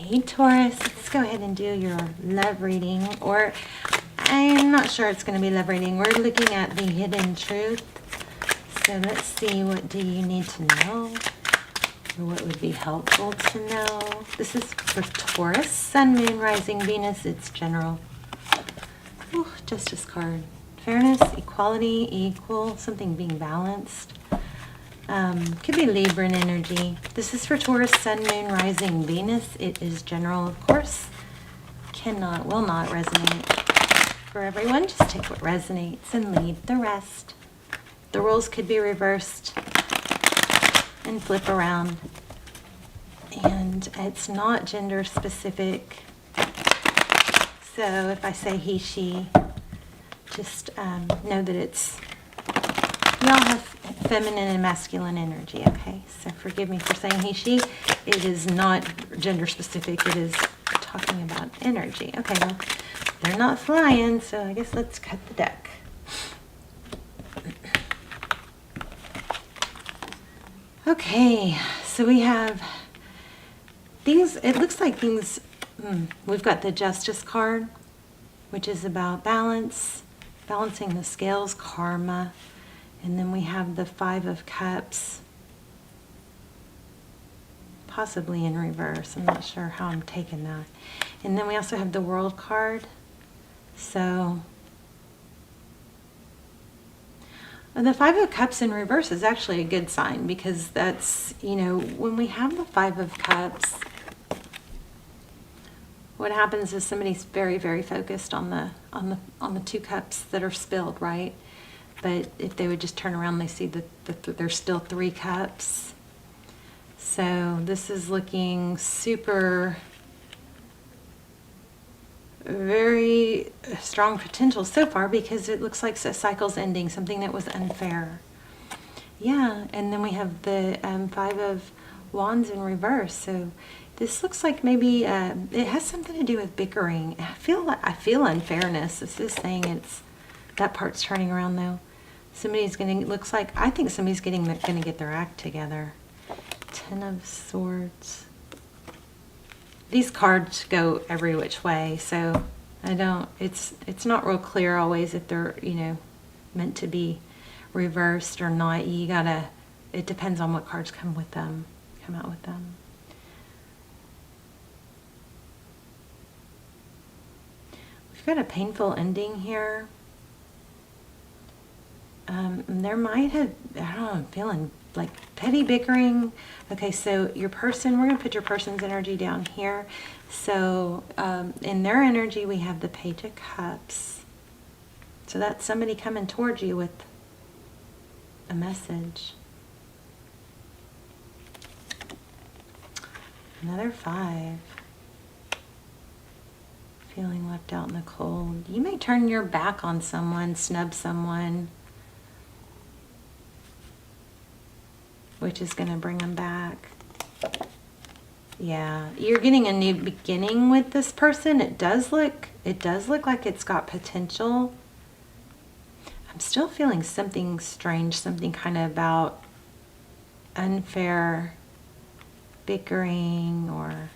Okay, Taurus, let's go ahead and do your love reading, or I'm not sure it's going to be love reading. We're looking at the hidden truth. So let's see, what do you need to know, or what would be helpful to know? This is for Taurus, Sun, Moon, Rising, Venus. It's general. Ooh, Justice card. Fairness, equality, equal, something being balanced. Could be Libran energy. This is for Taurus, Sun, Moon, Rising, Venus. It is general, of course. Will not resonate for everyone. Just take what resonates and leave the rest. The roles could be reversed and flip around. And it's not gender specific. So if I say he, she, just know that it's, we all have feminine and masculine energy, okay? So forgive me for saying he, she. It is not gender specific. It is talking about energy. Okay, well, they're not flying, so I guess let's cut the deck. Okay, so we have things, it looks like things, we've got the Justice card, which is about balance, balancing the scales, karma, and then we have the Five of Cups, possibly in reverse. I'm not sure how I'm taking that. And then we also have the World card. So the Five of Cups in reverse is actually a good sign, because that's, you know, when we have the Five of Cups, what happens is somebody's very, very focused on the two cups that are spilled, right? But if they would just turn around, they see that there's still three cups. So this is looking super, very strong potential so far, because it looks like a cycle's ending, something that was unfair. Yeah, and then we have the Five of Wands in reverse. So this looks like maybe it has something to do with bickering. I feel unfairness. This is saying it's, that part's turning around though. Somebody's getting, it looks like, I think somebody's going to get their act together. Ten of Swords. These cards go every which way, so I don't, it's not real clear always if they're, you know, meant to be reversed or not. You gotta, it depends on what cards come with them, come out with them. We've got a painful ending here. There might have, I don't know, I'm feeling like petty bickering. Okay, so your person, we're going to put your person's energy down here. So in their energy, we have the Page of Cups. So that's somebody coming towards you with a message. Another Five. Feeling left out in the cold. You may turn your back on someone, snub someone, which is going to bring them back. Yeah, you're getting a new beginning with this person. It does look like it's got potential. I'm still feeling something strange, something kind of about unfair bickering, or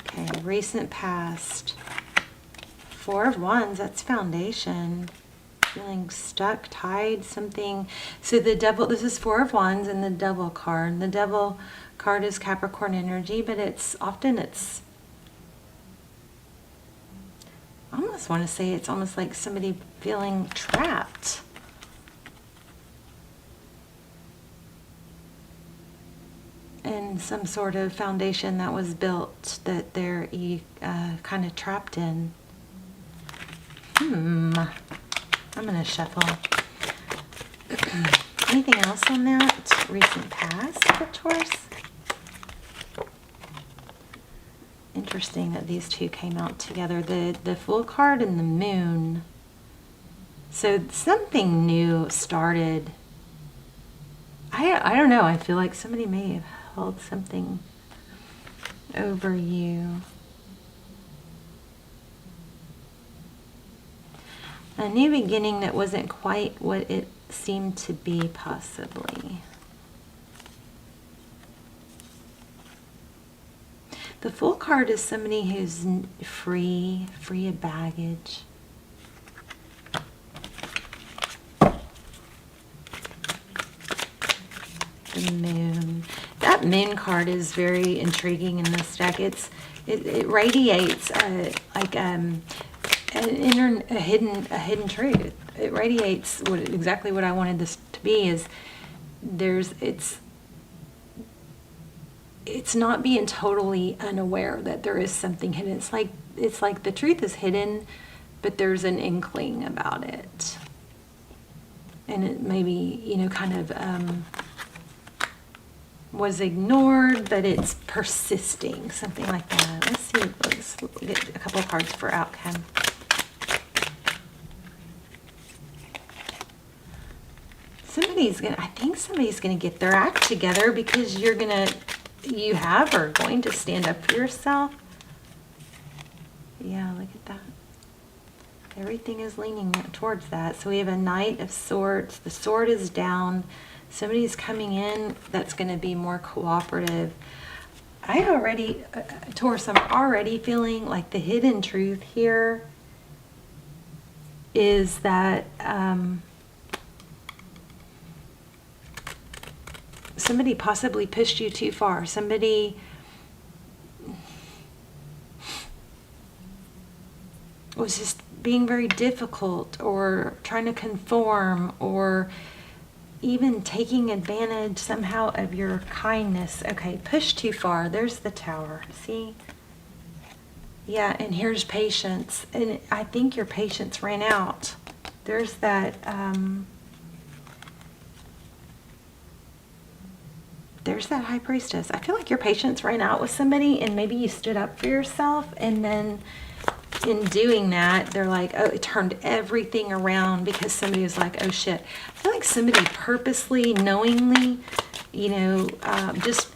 okay, recent past. Four of Wands, that's foundation. Feeling stuck, tied, something. So the Devil, this is Four of Wands and the Devil card. The Devil card is Capricorn energy, but it's often, I almost want to say it's almost like somebody feeling trapped. In some sort of foundation that was built that they're kind of trapped in. I'm going to shuffle. Anything else on that? Recent past for Taurus? Interesting that these two came out together. The Fool card and the Moon. So something new started. I don't know. I feel like somebody may have held something over you. A new beginning that wasn't quite what it seemed to be, possibly. The Fool card is somebody who's free of baggage. The Moon. That Moon card is very intriguing in this deck. It radiates like a hidden truth. It radiates exactly what I wanted this to be. Is it's not being totally unaware that there is something hidden. It's like the truth is hidden, but there's an inkling about it, and it maybe, you know, kind of was ignored, but it's persisting, something like that. Let's see. Let's get a couple of cards for outcome. I think somebody's gonna get their act together, because you are going to stand up for yourself. Yeah, look at that. Everything is leaning towards that. So we have a Knight of Swords. The sword is down. Somebody's coming in that's going to be more cooperative. Taurus, I'm already feeling like the hidden truth here is that somebody possibly pushed you too far. Somebody was just being very difficult, or trying to conform, or even taking advantage somehow of your kindness. Okay, push too far. There's the Tower. See? Yeah, and here's patience. And I think your patience ran out. There's that, there's that High Priestess. I feel like your patience ran out with somebody, and maybe you stood up for yourself, and then in doing that, they're like, oh, it turned everything around, because somebody was like, oh shit. I feel like somebody purposely, knowingly, you know, just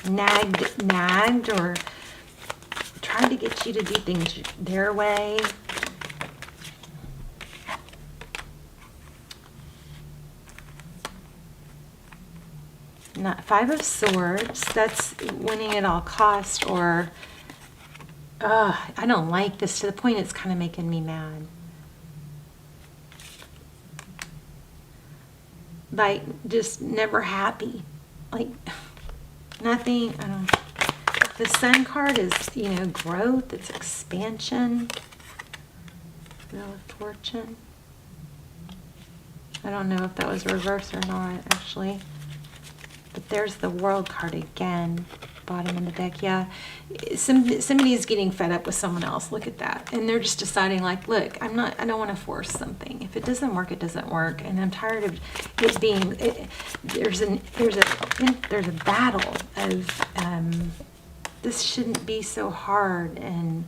nagged or tried to get you to do things their way. Not Five of Swords. That's winning at all cost, or I don't like this, to the point it's kind of making me mad. Like, just never happy. Like, nothing, I don't. The Sun card is, you know, growth, it's expansion. Wheel of Fortune. I don't know if that was reverse or not, actually. But there's the World card again. Bottom of the deck. Yeah, somebody is getting fed up with someone else. Look at that, and they're just deciding, like, look, I don't want to force something. If it doesn't work, it doesn't work, and I'm tired of it being. There's a battle of this shouldn't be so hard, and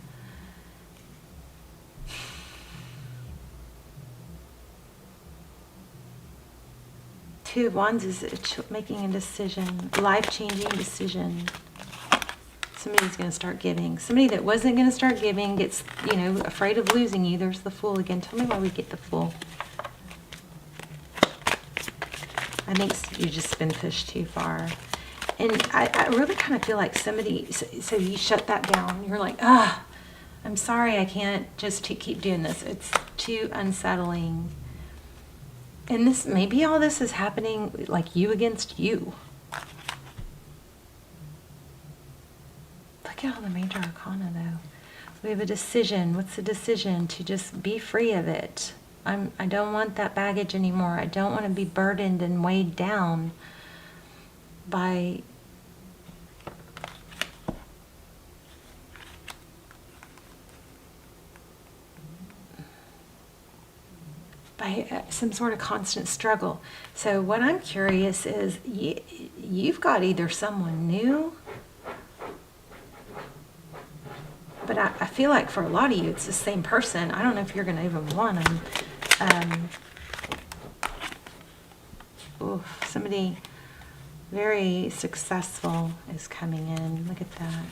Two of Wands is making a decision, life-changing decision. Somebody's going to start giving. Somebody that wasn't going to start giving gets, you know, afraid of losing you. There's the Fool again. Tell me why we get the Fool. I think you've just been pushed too far. And I really kind of feel like somebody, so you shut that down. You're like, I'm sorry, I can't just keep doing this. It's too unsettling. And this, maybe all this is happening like you against you. Look at all the major arcana, though. We have a decision. What's the decision? To just be free of it. I don't want that baggage anymore. I don't want to be burdened and weighed down by some sort of constant struggle. So what I'm curious is, you've got either someone new, but I feel like for a lot of you, it's the same person. I don't know if you're going to even want them. Somebody very successful is coming in. Look at that.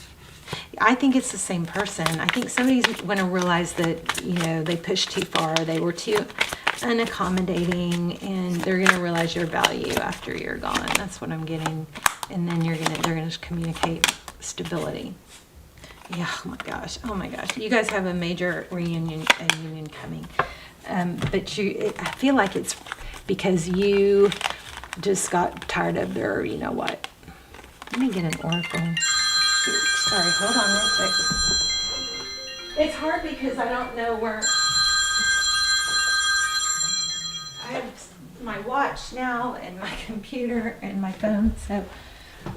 I think it's the same person. I think somebody's going to realize that, you know, they pushed too far. They were too, unaccommodating, and they're going to realize your value after you're gone. That's what I'm getting. And then they're going to communicate stability. Yeah, oh my gosh. You guys have a major union coming. But I feel like it's because you just got tired of their, you know what. Let me get an oracle. Sorry, hold on one second. It's hard because I don't know where. I have my watch now and my computer and my phone, so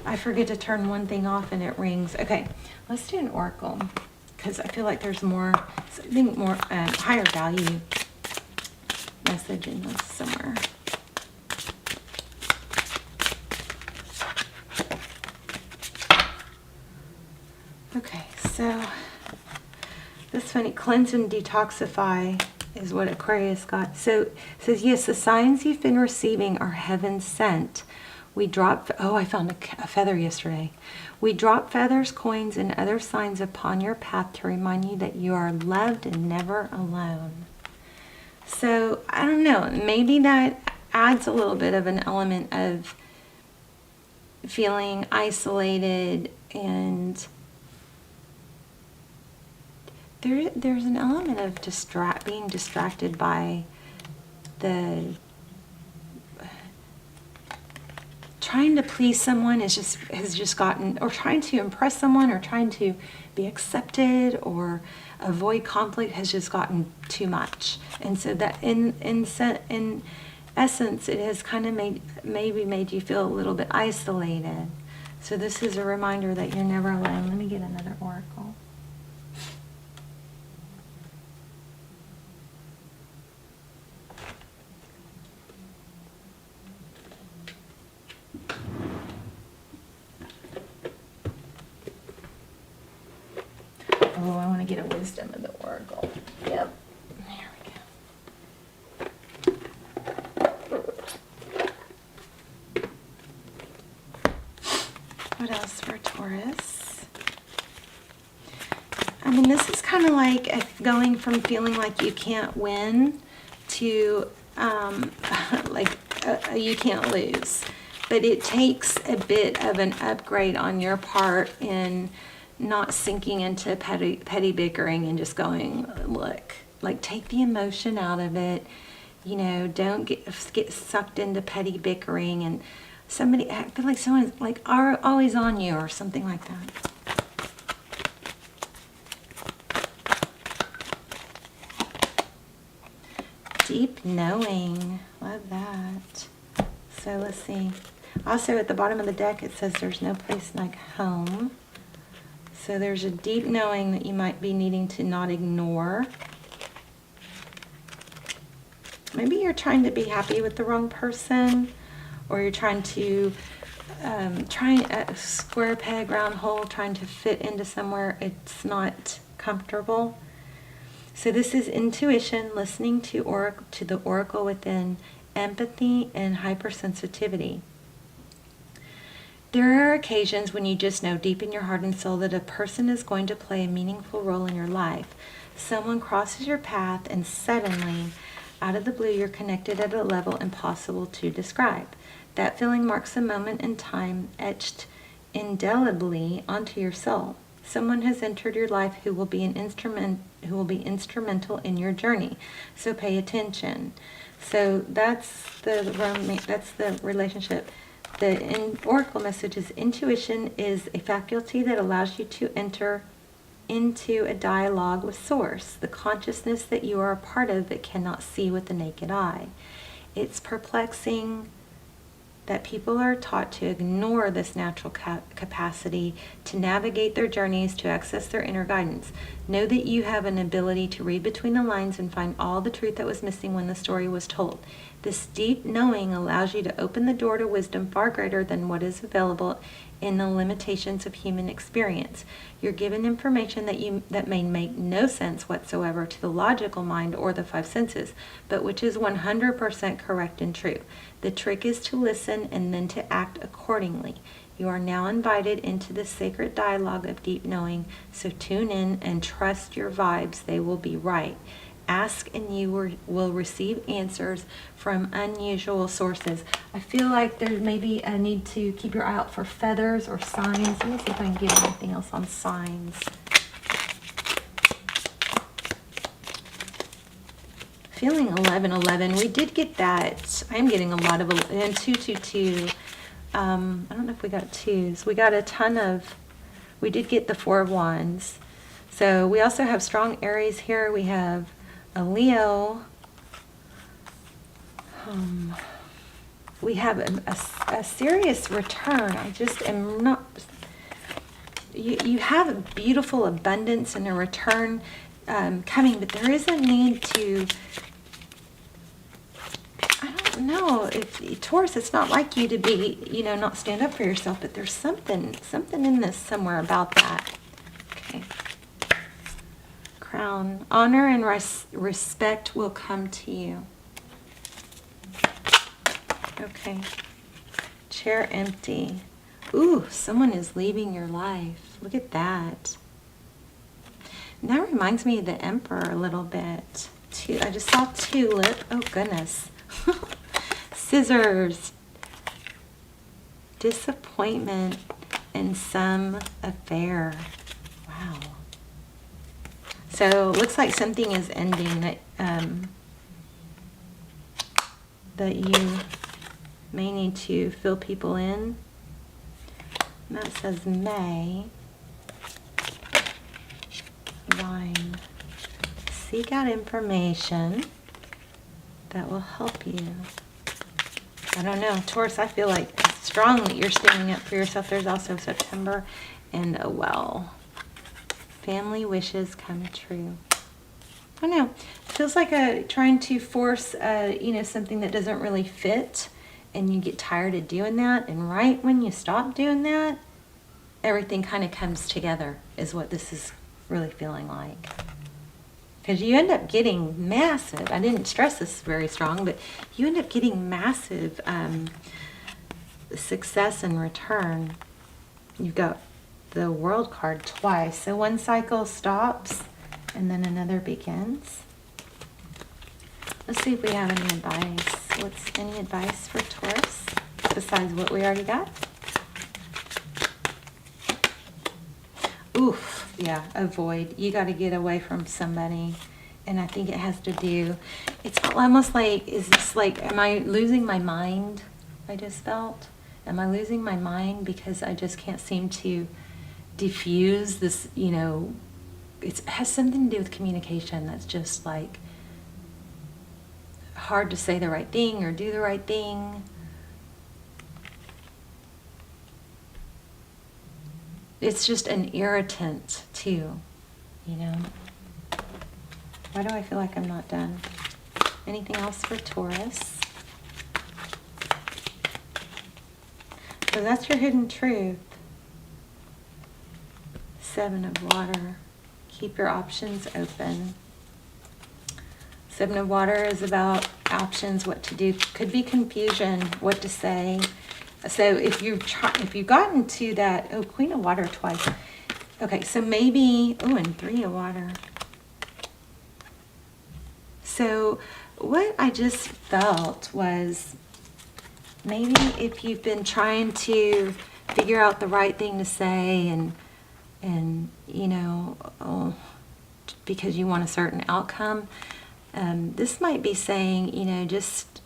I forget to turn one thing off and it rings. Okay, let's do an oracle because I feel like there's more, something more higher value message in this somewhere. Okay, so this one, cleanse and detoxify is what Aquarius got. So it says, yes, the signs you've been receiving are heaven sent. We drop, oh, I found a feather yesterday. We drop feathers, coins, and other signs upon your path to remind you that you are loved and never alone. So, I don't know, maybe that adds a little bit of an element of feeling isolated, and there's an element of being distracted by the trying to please someone has just gotten, or trying to impress someone, or trying to be accepted or avoid conflict has just gotten too much. And so that in essence, it has kind of maybe made you feel a little bit isolated. So this is a reminder that you're never alone. Let me get another oracle. Oh, I want to get a wisdom of the oracle. Yep. There we go. What else for Taurus? I mean, this is kind of like going from feeling like you can't win to you can't lose. But it takes a bit of an upgrade on your part in not sinking into petty bickering and just going, look, like, take the emotion out of it. You know, don't get sucked into petty bickering, and I feel like someone's like always on you or something like that. Deep knowing, love that. So let's see. Also at the bottom of the deck it says there's no place like home. So there's a deep knowing that you might be needing to not ignore. Maybe you're trying to be happy with the wrong person, or you're trying to square peg round hole, trying to fit into somewhere it's not comfortable. So this is intuition, listening to the oracle within, empathy and hypersensitivity. There are occasions when you just know deep in your heart and soul that a person is going to play a meaningful role in your life. Someone crosses your path and suddenly, out of the blue, you're connected at a level impossible to describe. That feeling marks a moment in time etched indelibly onto your soul. Someone has entered your life who will be instrumental in your journey. So pay attention. So that's the relationship. The oracle message is intuition is a faculty that allows you to enter into a dialogue with source, the consciousness that you are a part of that cannot see with the naked eye. It's perplexing that people are taught to ignore this natural capacity to navigate their journeys, to access their inner guidance. Know that you have an ability to read between the lines and find all the truth that was missing when the story was told. This deep knowing allows you to open the door to wisdom far greater than what is available in the limitations of human experience. You're given information that may make no sense whatsoever to the logical mind or the five senses, but which is 100% correct and true. The trick is to listen and then to act accordingly. You are now invited into the sacred dialogue of deep knowing, so tune in and trust your vibes. They will be right. Ask and you will receive answers from unusual sources. I feel like there maybe a need to keep your eye out for feathers or signs. Let me see if I can get anything else on signs. Feeling 1111. We did get that. I'm getting a lot of, and 222. I don't know if we got twos. We got a ton of, we did get the 4 of Wands. So we also have strong Aries here. We have a Leo. We have a serious return. I just am not, you have a beautiful abundance and a return coming, but there is a need to, I don't know, if Taurus, it's not like you to be, you know, not stand up for yourself, but there's something in this somewhere about that. Okay. Crown. Honor and respect will come to you. Okay. Chair empty. Ooh, someone is leaving your life. Look at that. And that reminds me of the Emperor a little bit. I just saw tulip. Oh, goodness. Scissors. Disappointment in some affair. Wow. So, looks like something is ending that you may need to fill people in. And that says May. Line. Seek out information that will help you. I don't know, Taurus, I feel like it's strong that you're standing up for yourself. There's also September and a well. Family wishes come true. I don't know. It feels like trying to force, you know, something that doesn't really fit, and you get tired of doing that. And right when you stop doing that, everything kind of comes together, is what this is really feeling like. Because you end up getting massive, I didn't stress this very strong, but you end up getting massive success in return. You've got the World card twice. So one cycle stops and then another begins. Let's see if we have any advice. What's any advice for Taurus besides what we already got? Oof, yeah, avoid. You got to get away from somebody. And I think it has to do, it's almost like, is this like, am I losing my mind? I just felt. Am I losing my mind because I just can't seem to diffuse this, you know, it has something to do with communication that's just like hard to say the right thing or do the right thing. It's just an irritant too, you know. Why do I feel like I'm not done? Anything else for Taurus? So that's your hidden truth. 7 of Water. Keep your options open. 7 of Water is about options, what to do. Could be confusion, what to say. So if you've gotten to that, oh, Queen of Water twice. Okay, so maybe, oh, and 3 of Water. So what I just felt was maybe if you've been trying to figure out the right thing to say and you know, because you want a certain outcome, this might be saying, you know, just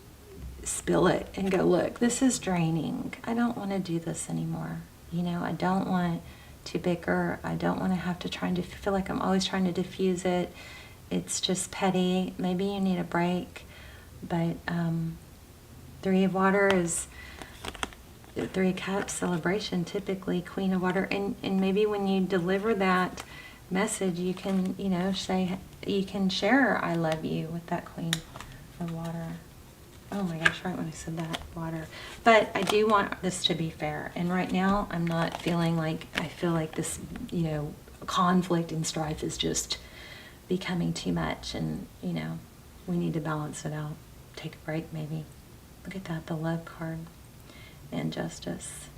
spill it and go, look, this is draining. I don't want to do this anymore. You know, I don't want to bicker. I don't want to have to feel like I'm always trying to diffuse it. It's just petty. Maybe you need a break. But 3 of Water is 3 of Cups celebration, typically Queen of Water. And maybe when you deliver that message, you can, you know, say, you can share I love you with that Queen of Water. Oh my gosh, right when I said that, Water. But I do want this to be fair. And right now, I'm not feeling like, I feel like this, you know, conflict and strife is just becoming too much. And, you know, we need to balance it out. Take a break, maybe. Look at that, the Love card. And Justice.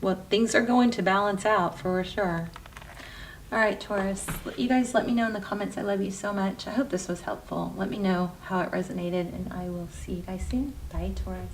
Well, things are going to balance out for sure. All right, Taurus, you guys let me know in the comments. I love you so much. I hope this was helpful. Let me know how it resonated, and I will see you guys soon. Bye, Taurus.